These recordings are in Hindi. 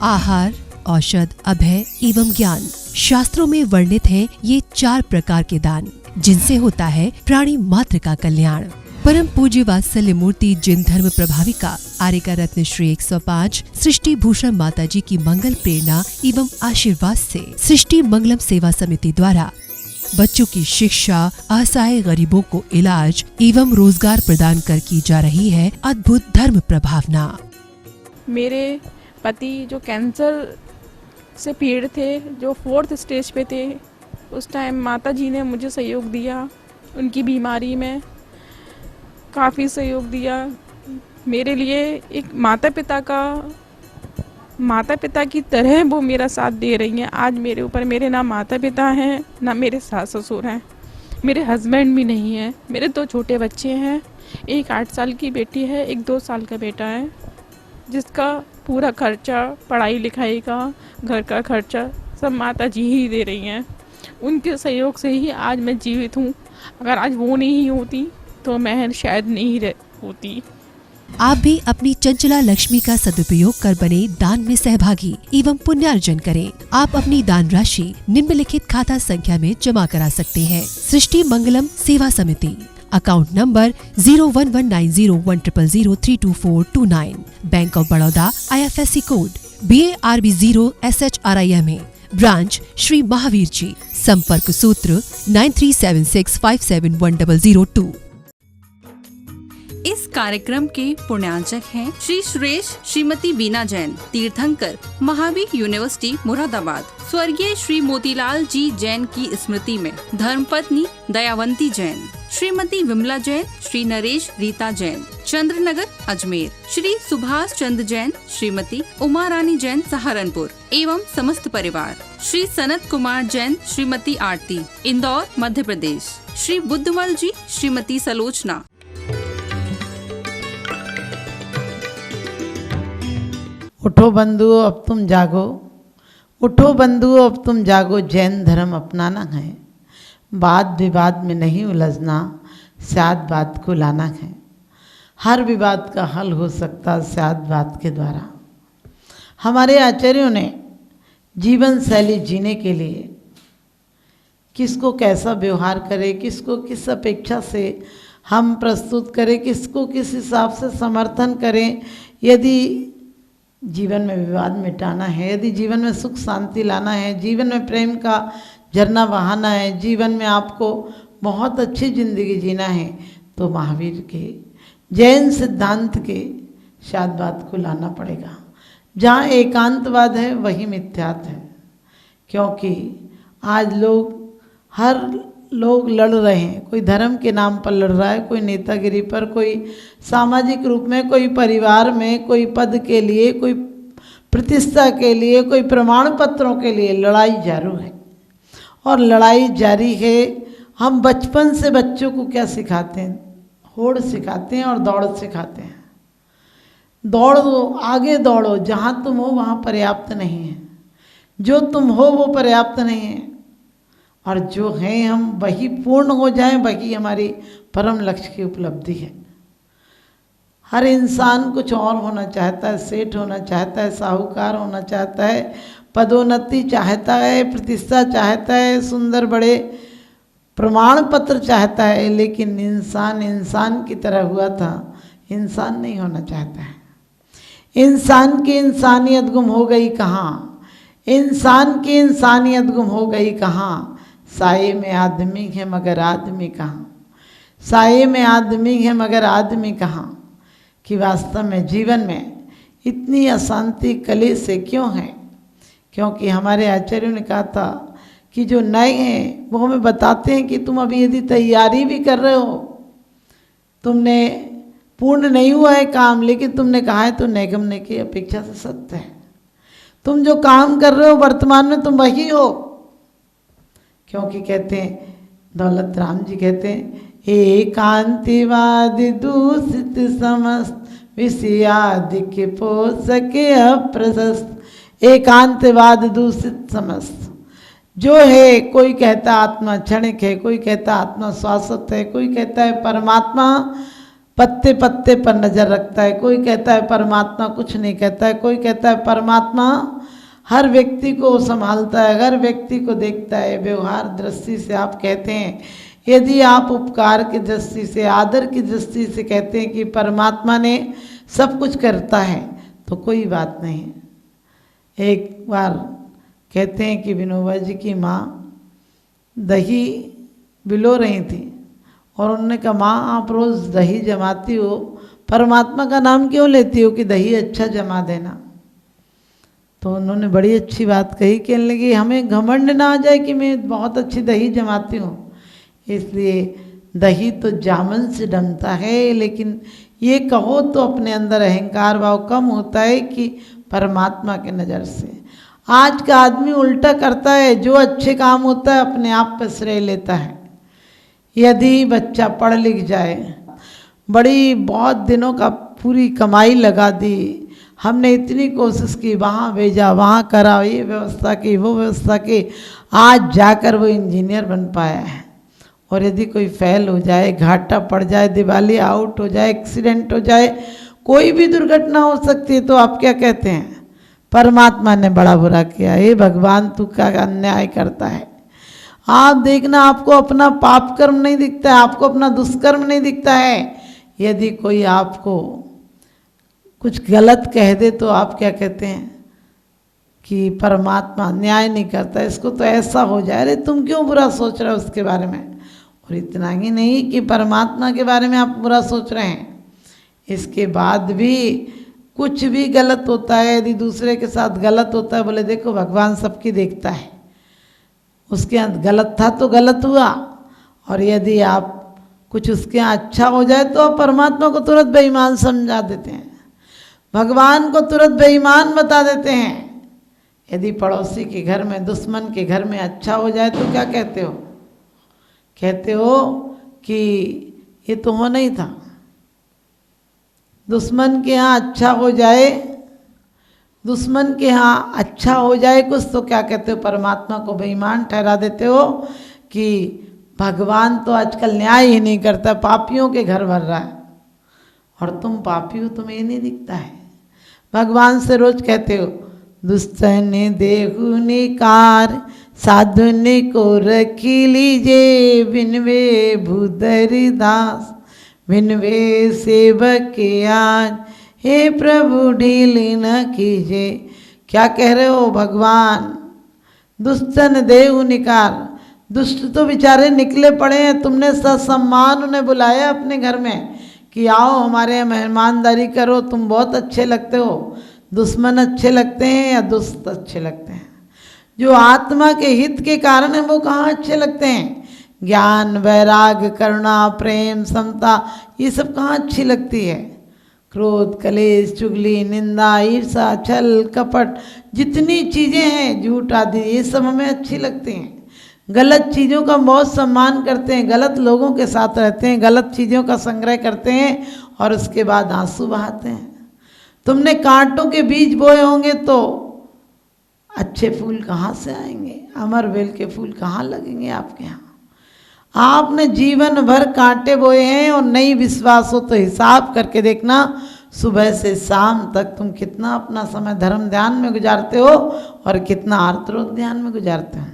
आहार, औषध, अभय एवं ज्ञान। शास्त्रों में वर्णित हैं ये 4 प्रकार के दान, जिनसे होता है प्राणी मात्र का कल्याण। परम पूज्य वात्सल्य मूर्ति जिन धर्म प्रभाविका आर्यका रत्न श्री 105 सृष्टि भूषण माता जी की मंगल प्रेरणा एवं आशीर्वाद से सृष्टि मंगलम सेवा समिति द्वारा बच्चों की शिक्षा, असहाय गरीबों को इलाज एवं रोजगार प्रदान कर की जा रही है अद्भुत धर्म प्रभावना। मेरे पति जो कैंसर से पीड़ित थे, जो 4th स्टेज पे थे, उस टाइम माता जी ने मुझे सहयोग दिया। उनकी बीमारी में काफ़ी सहयोग दिया। मेरे लिए एक माता पिता की तरह वो मेरा साथ दे रही हैं। आज मेरे ऊपर मेरे ना माता पिता हैं, ना मेरे सास ससुर हैं, मेरे हस्बैंड भी नहीं हैं। मेरे 2 छोटे बच्चे हैं, एक 8 साल की बेटी है, एक 2 साल का बेटा है, जिसका पूरा खर्चा, पढ़ाई लिखाई का, घर का खर्चा सब माता जी ही दे रही हैं। उनके सहयोग से ही आज मैं जीवित हूँ। अगर आज वो नहीं होती तो मैं शायद नहीं होती। आप भी अपनी चंचला लक्ष्मी का सदुपयोग कर बने दान में सहभागी एवं पुण्यार्जन करें। आप अपनी दान राशि निम्नलिखित खाता संख्या में जमा करा सकते हैं। सृष्टि Mangalam Seva Samiti, account number 01190100032429, bank of Baroda, IFSC code BARB 0SHRIMA, branch Shri Mahavir ji, संपर्क सूत्र 9376571002। इस कार्यक्रम के पुण्यार्चक हैं श्री सुरेश श्रीमती बीना जैन, तीर्थंकर, महावीर यूनिवर्सिटी मुरादाबाद। स्वर्गीय श्री मोतीलाल जी जैन की स्मृति में धर्मपत्नी दयावंती जैन, श्रीमती विमला जैन, श्री नरेश रीता जैन, चंद्रनगर अजमेर, श्री सुभाष चंद्र जैन, श्रीमती उमा रानी जैन सहारनपुर एवं समस्त परिवार, श्री सनत कुमार जैन, श्रीमती आरती, इंदौर मध्य प्रदेश, श्री बुद्धमल जी, श्रीमती सलोचना। उठो बंधुओं अब तुम जागो, उठो बंधुओं अब तुम जागो, जैन धर्म अपनाना है, वाद विवाद में नहीं उलझना, साध बात को लाना है। हर विवाद का हल हो सकता साध बात के द्वारा। हमारे आचार्यों ने जीवन शैली जीने के लिए किसको कैसा व्यवहार करे, किसको किस अपेक्षा से हम प्रस्तुत करें, किसको किस हिसाब से समर्थन करें। यदि जीवन में विवाद मिटाना है, यदि जीवन में सुख शांति लाना है, जीवन में प्रेम का झरना बहाना है, जीवन में आपको बहुत अच्छी ज़िंदगी जीना है, तो महावीर के जैन सिद्धांत के शादवाद को लाना पड़ेगा। जहाँ एकांतवाद है वही मिथ्यात्व है। क्योंकि आज हर लोग लड़ रहे हैं, कोई धर्म के नाम पर लड़ रहा है, कोई नेतागिरी पर, कोई सामाजिक रूप में, कोई परिवार में, कोई पद के लिए, कोई प्रतिष्ठा के लिए, कोई प्रमाण पत्रों के लिए लड़ाई जारी है। और लड़ाई जारी है। हम बचपन से बच्चों को क्या सिखाते हैं? होड़ सिखाते हैं और दौड़ सिखाते हैं। दौड़ो, आगे दौड़ो, जहाँ तुम हो वहाँ पर्याप्त नहीं है, जो तुम हो वो पर्याप्त नहीं है, और जो हैं हम वही पूर्ण हो जाएं, वही हमारी परम लक्ष्य की उपलब्धि है। हर इंसान कुछ और होना चाहता है, सेठ होना चाहता है, साहूकार होना चाहता है, पदोन्नति चाहता है, प्रतिष्ठा चाहता है, सुंदर बड़े प्रमाण पत्र चाहता है, लेकिन इंसान की तरह हुआ था, इंसान नहीं होना चाहता है। इंसान की इंसानियत गुम हो गई कहाँ? इंसान की इंसानियत गुम हो गई कहाँ? साये में आदमी है मगर आदमी कहाँ? साये में आदमी है मगर आदमी कहाँ? कि वास्तव में जीवन में इतनी अशांति कलेश से क्यों है? क्योंकि हमारे आचार्यों ने कहा था कि जो नए हैं वो हमें बताते हैं कि तुम अभी यदि तैयारी भी कर रहे हो, तुमने पूर्ण नहीं हुआ है काम, लेकिन तुमने कहा है तो नैगम्य की अपेक्षा से सत्य है। तुम जो काम कर रहे हो वर्तमान में तुम वही हो। क्योंकि कहते हैं, दौलत राम जी कहते हैं, एकांतिवाद दूषित समस्त विषयादि के पोषके अप्रशस्त। एकांतवाद दूषित समस्त जो है, कोई कहता है आत्मा क्षणिक है, कोई कहता है आत्मा शाश्वत है, कोई कहता है परमात्मा पत्ते पत्ते पर नज़र रखता है, कोई कहता है परमात्मा कुछ नहीं कहता है, कोई कहता है परमात्मा हर व्यक्ति को संभालता है, हर व्यक्ति को देखता है। व्यवहार दृष्टि से आप कहते हैं, यदि आप उपकार की दृष्टि से, आदर की दृष्टि से कहते हैं कि परमात्मा ने सब कुछ करता है, तो कोई बात नहीं है। एक बार कहते हैं कि विनोबा जी की माँ दही बिलो रही थी और उन्होंने कहा, माँ आप रोज़ दही जमाती हो, परमात्मा का नाम क्यों लेती हो कि दही अच्छा जमा देना। तो उन्होंने बड़ी अच्छी बात कही, कहने लगी हमें घमंड ना आ जाए कि मैं बहुत अच्छी दही जमाती हूँ, इसलिए दही तो जामन से जमता है, लेकिन ये कहो तो अपने अंदर अहंकार भाव कम होता है कि परमात्मा के नज़र से। आज का आदमी उल्टा करता है, जो अच्छे काम होता है अपने आप पर श्रेय लेता है। यदि बच्चा पढ़ लिख जाए, बड़ी बहुत दिनों का पूरी कमाई लगा दी, हमने इतनी कोशिश की, वहाँ भेजा, वहाँ करा, ये व्यवस्था की, वो व्यवस्था की, आज जाकर वो इंजीनियर बन पाया है। और यदि कोई फेल हो जाए, घाटा पड़ जाए, दिवाली आउट हो जाए, एक्सीडेंट हो जाए, कोई भी दुर्घटना हो सकती है, तो आप क्या कहते हैं, परमात्मा ने बड़ा बुरा किया, हे भगवान तू क्या अन्याय करता है। आप देखना, आपको अपना पाप कर्म नहीं दिखता है, आपको अपना दुष्कर्म नहीं दिखता है। यदि कोई आपको कुछ गलत कह दे तो आप क्या कहते हैं कि परमात्मा न्याय नहीं करता, इसको तो ऐसा हो जाए, अरे तुम क्यों बुरा सोच रहे हो उसके बारे में। और इतना ही नहीं कि परमात्मा के बारे में आप बुरा सोच रहे हैं, इसके बाद भी कुछ भी गलत होता है, यदि दूसरे के साथ गलत होता है, बोले देखो भगवान सबकी देखता है, उसके यहाँ गलत था तो गलत हुआ। और यदि आप कुछ उसके यहाँ अच्छा हो जाए तो आप परमात्मा को तुरंत बेईमान समझा देते हैं, भगवान को तुरंत बेईमान बता देते हैं। यदि पड़ोसी के घर में, दुश्मन के घर में अच्छा हो जाए तो क्या कहते हो, कहते हो कि ये तो होना ही था। दुश्मन के यहाँ अच्छा हो जाए, दुश्मन के यहाँ अच्छा हो जाए कुछ तो क्या कहते हो, परमात्मा को बेईमान ठहरा देते हो कि भगवान तो आजकल न्याय ही नहीं करता, पापियों के घर भर रहा है। और तुम पापी हो, तुम्हें ये नहीं दिखता है। भगवान से रोज कहते हो, दुष्टन देहु निकार साधुने को रखी लीजे, बिनवे भूधरी दास बिनवे सेवक आज, हे प्रभु ढील न कीजे। क्या कह रहे हो भगवान, दुष्टन देहु निकार, दुष्ट तो बेचारे निकले पड़े हैं, तुमने ससम्मान उन्हें बुलाया अपने घर में कि आओ हमारे यहाँ मेहमानदारी करो, तुम बहुत अच्छे लगते हो। दुश्मन अच्छे लगते हैं या दुष्ट अच्छे लगते हैं? जो आत्मा के हित के कारण है वो कहाँ अच्छे लगते हैं? ज्ञान, वैराग, करुणा, प्रेम, समता, ये सब कहाँ अच्छी लगती है? क्रोध, कलेश, चुगली, निंदा, ईर्षा, छल, कपट, जितनी चीज़ें हैं, झूठ आदि, ये सब हमें अच्छी लगती हैं। गलत चीज़ों का बहुत सम्मान करते हैं, गलत लोगों के साथ रहते हैं, गलत चीज़ों का संग्रह करते हैं और उसके बाद आंसू बहाते हैं। तुमने कांटों के बीज बोए होंगे तो अच्छे फूल कहाँ से आएंगे? अमर बेल के फूल कहाँ लगेंगे आपके यहाँ? आपने जीवन भर कांटे बोए हैं और नहीं विश्वास हो तो हिसाब करके देखना, सुबह से शाम तक तुम कितना अपना समय धर्म ध्यान में गुजारते हो और कितना आर्तरोध ध्यान में गुजारते हो।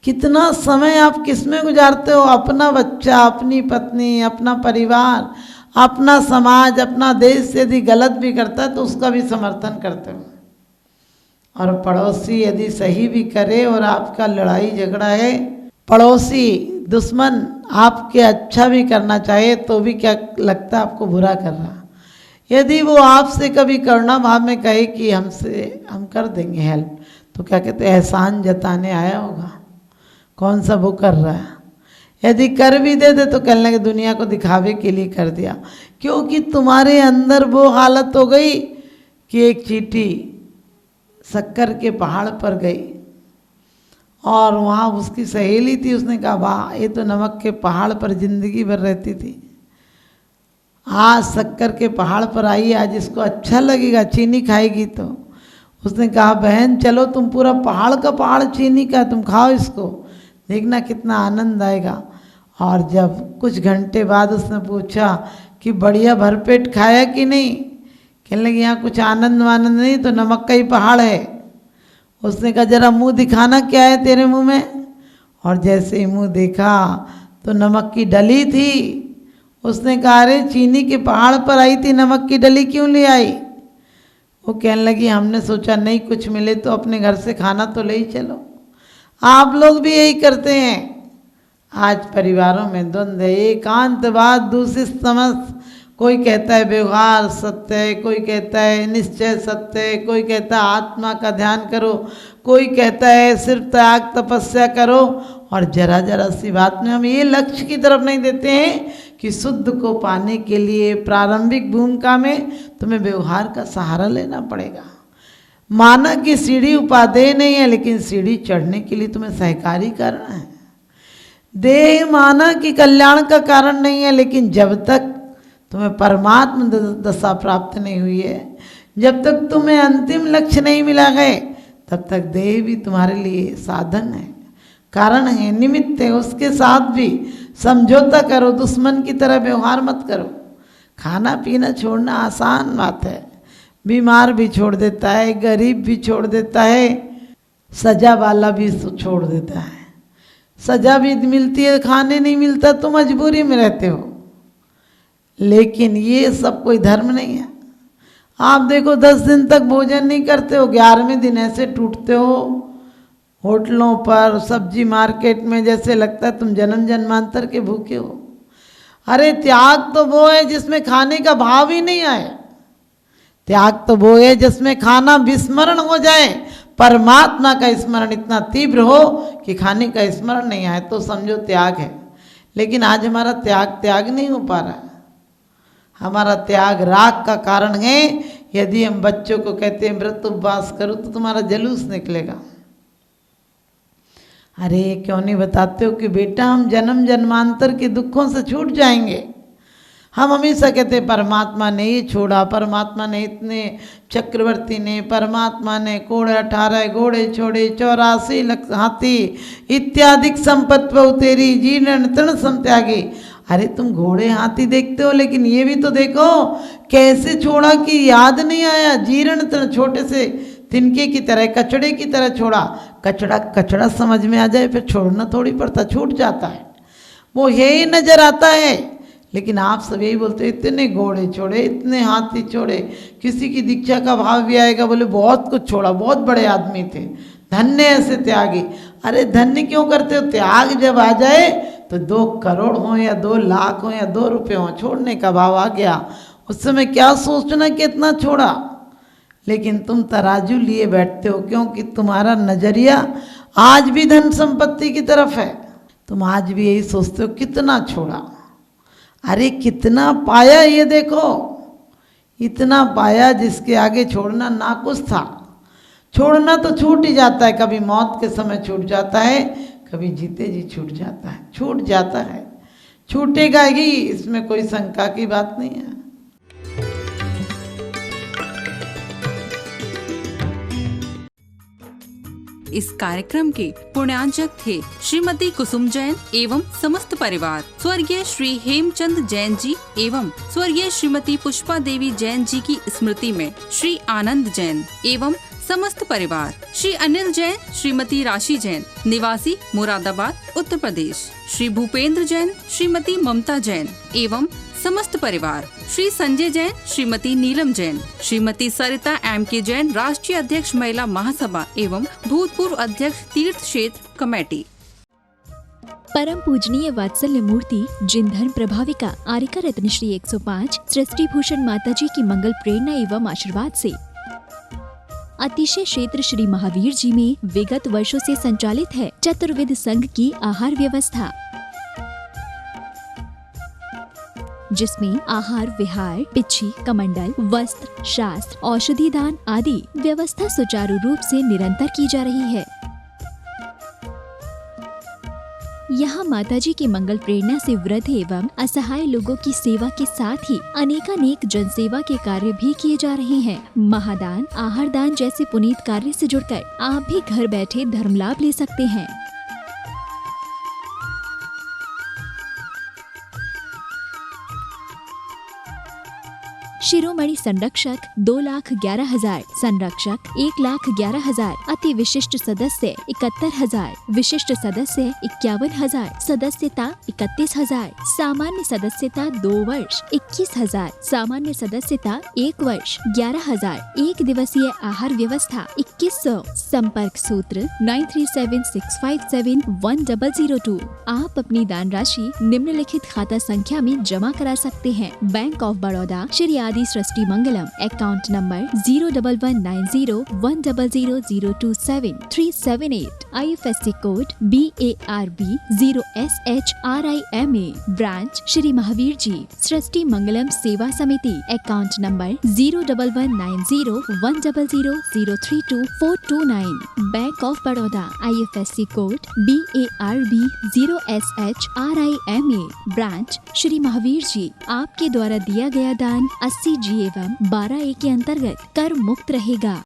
कितना समय आप किस में गुजारते हो? अपना बच्चा, अपनी पत्नी, अपना परिवार, अपना समाज, अपना देश यदि गलत भी करता है तो उसका भी समर्थन करते हो। और पड़ोसी यदि सही भी करे और आपका लड़ाई झगड़ा है, पड़ोसी दुश्मन आपके अच्छा भी करना चाहे तो भी क्या लगता है आपको बुरा कर रहा। यदि वो आपसे कभी करुणा भाव में कहे कि हम कर देंगे हेल्प, तो क्या कहते हैं, एहसान जताने आया होगा, कौन सा वो कर रहा है। यदि कर भी दे तो कहने लगे दुनिया को दिखावे के लिए कर दिया, क्योंकि तुम्हारे अंदर वो हालत हो गई कि एक चींटी शक्कर के पहाड़ पर गई और वहाँ उसकी सहेली थी, उसने कहा वाह ये तो नमक के पहाड़ पर जिंदगी भर रहती थी, आज शक्कर के पहाड़ पर आई, आज इसको अच्छा लगेगा, चीनी खाएगी। तो उसने कहा बहन चलो तुम पूरा पहाड़ का पहाड़ चीनी का, तुम खाओ इसको, देखना कितना आनंद आएगा। और जब कुछ घंटे बाद उसने पूछा कि बढ़िया भरपेट खाया कि नहीं, कहने लगी यहाँ कुछ आनंद वानंद नहीं, तो नमक का ही पहाड़ है। उसने कहा जरा मुंह दिखाना, क्या है तेरे मुंह में। और जैसे ही मुंह देखा तो नमक की डली थी। उसने कहा अरे चीनी के पहाड़ पर आई थी, नमक की डली क्यों ले आई। वो कहने लगी हमने सोचा नहीं कुछ मिले तो अपने घर से खाना तो ले ही चलो। आप लोग भी यही करते हैं। आज परिवारों में द्वंद्व है, एकांतवाद, दूषित समझ। कोई कहता है व्यवहार सत्य है, कोई कहता है निश्चय सत्य है, कोई कहता है आत्मा का ध्यान करो, कोई कहता है सिर्फ त्याग तपस्या करो। और जरा जरा सी बात में हम ये लक्ष्य की तरफ नहीं देते हैं कि शुद्ध को पाने के लिए प्रारंभिक भूमिका में तुम्हें व्यवहार का सहारा लेना पड़ेगा। माना कि सीढ़ी उपादेय नहीं है, लेकिन सीढ़ी चढ़ने के लिए तुम्हें सहकारी करना है। देह माना कि कल्याण का कारण नहीं है, लेकिन जब तक तुम्हें परमात्म दशा प्राप्त नहीं हुई है, जब तक तुम्हें अंतिम लक्ष्य नहीं मिला है, तब तक देह भी तुम्हारे लिए साधन है, कारण है, निमित्त है। उसके साथ भी समझौता करो, दुश्मन की तरह व्यवहार मत करो। खाना पीना छोड़ना आसान बात है, बीमार भी छोड़ देता है, गरीब भी छोड़ देता है, सजा वाला भी छोड़ देता है। सजा भी मिलती है, खाने नहीं मिलता तो मजबूरी में रहते हो, लेकिन ये सब कोई धर्म नहीं है। आप देखो 10 दिन तक भोजन नहीं करते हो, 11वें दिन ऐसे टूटते हो होटलों पर, सब्जी मार्केट में, जैसे लगता है तुम जन्म जन्मांतर के भूखे हो। अरे त्याग तो वो है जिसमें खाने का भाव ही नहीं आए। त्याग तो वो है जिसमें खाना विस्मरण हो जाए, परमात्मा का स्मरण इतना तीव्र हो कि खाने का स्मरण नहीं आए, तो समझो त्याग है। लेकिन आज हमारा त्याग नहीं हो पा रहा है। हमारा त्याग राग का कारण है। यदि हम बच्चों को कहते हैं व्रत उपवास करो तो तुम्हारा जलूस निकलेगा। अरे क्यों नहीं बताते हो कि बेटा हम जन्म जन्मांतर के दुखों से छूट जाएंगे। हम हमेशा कहते हैं परमात्मा ने ये छोड़ा, परमात्मा ने इतने, चक्रवर्ती ने, परमात्मा ने 18 घोड़े छोड़े, 84 लाख हाथी इत्यादि संपत्ति तेरी, जीर्ण तृण सम त्यागी। अरे तुम घोड़े हाथी देखते हो, लेकिन ये भी तो देखो कैसे छोड़ा कि याद नहीं आया। जीर्ण तृण, छोटे से तिनके की तरह, कचड़े की तरह छोड़ा। कचड़ा समझ में आ जाए फिर छोड़ना थोड़ी पड़ता, छूट जाता है, वो यही नजर आता है। लेकिन आप सब यही बोलते हो इतने घोड़े छोड़े, इतने हाथी छोड़े। किसी की दीक्षा का भाव भी आएगा, बोले बहुत कुछ छोड़ा, बहुत बड़े आदमी थे, धन्य ऐसे त्यागी। अरे धन्य क्यों करते हो? त्याग जब आ जाए तो 2 करोड़ हो या 2 लाख हो या 2 रुपये हो, छोड़ने का भाव आ गया। उस समय क्या सोचना कि इतना छोड़ा। लेकिन तुम तराजू लिए बैठते हो, क्योंकि तुम्हारा नजरिया आज भी धन संपत्ति की तरफ है। तुम आज भी यही सोचते हो कितना छोड़ा। अरे कितना पाया ये देखो, इतना पाया जिसके आगे छोड़ना ना कुछ था। छोड़ना तो छूट ही जाता है, कभी मौत के समय छूट जाता है, कभी जीते जी छूट जाता है। छूट जाता है, छूटेगा ही, इसमें कोई शंका की बात नहीं है। इस कार्यक्रम के पुण्यांजक थे श्रीमती कुसुम जैन एवं समस्त परिवार, स्वर्गीय श्री हेमचंद जैन जी एवं स्वर्गीय श्रीमती पुष्पा देवी जैन जी की स्मृति में श्री आनंद जैन एवं समस्त परिवार, श्री अनिल जैन, श्रीमती राशि जैन, निवासी मुरादाबाद उत्तर प्रदेश, श्री भूपेंद्र जैन, श्रीमती ममता जैन एवं समस्त परिवार, श्री संजय जैन, श्रीमती नीलम जैन, श्रीमती सरिता M.K. जैन, राष्ट्रीय अध्यक्ष महिला महासभा एवं भूतपूर्व अध्यक्ष तीर्थ क्षेत्र कमेटी। परम पूजनीय वात्सल्य मूर्ति जिन धर्म प्रभाविका आरिका रत्न श्री 105 सृष्टि भूषण माता जी की मंगल प्रेरणा एवं आशीर्वाद से अतिशय क्षेत्र श्री महावीर जी में विगत वर्षों से संचालित है चतुर्विध संघ की आहार व्यवस्था, जिसमें आहार विहार, पिच्छी, कमंडल, वस्त्र, शास्त्र, औषधि दान आदि व्यवस्था सुचारू रूप से निरंतर की जा रही है। यहाँ माताजी की मंगल प्रेरणा से वृद्ध एवं असहाय लोगों की सेवा के साथ ही अनेकानेक जनसेवा के कार्य भी किए जा रहे हैं। महादान, आहार दान जैसे पुनीत कार्य से जुड़कर आप भी घर बैठे धर्म लाभ ले सकते हैं। शिरोमणि संरक्षक 2,11,000, संरक्षक 1,11,000, अति विशिष्ट सदस्य 71,000, विशिष्ट सदस्य 51,000, सदस्यता 31,000, सामान्य सदस्यता 2 वर्ष 21,000, सामान्य सदस्यता 1 वर्ष 11,000, एक दिवसीय आहार व्यवस्था 2100, संपर्क सूत्र 9376571002। आप अपनी दान राशि निम्नलिखित खाता संख्या में जमा करा सकते हैं। Bank of Baroda, Shri Adi Srishti Mangalam, account number 0119010027378, IFSC code BARB 0SHRIMA, branch Shri Mahavir ji, Srishti Mangalam Seva Samiti, account number 0119010003249, bank of Baroda, IFSC code BARB 0SHRIMA, branch Shri Mahavir ji. आपके द्वारा दिया गया दान 80G एवं 12A के अंतर्गत कर मुक्त रहेगा।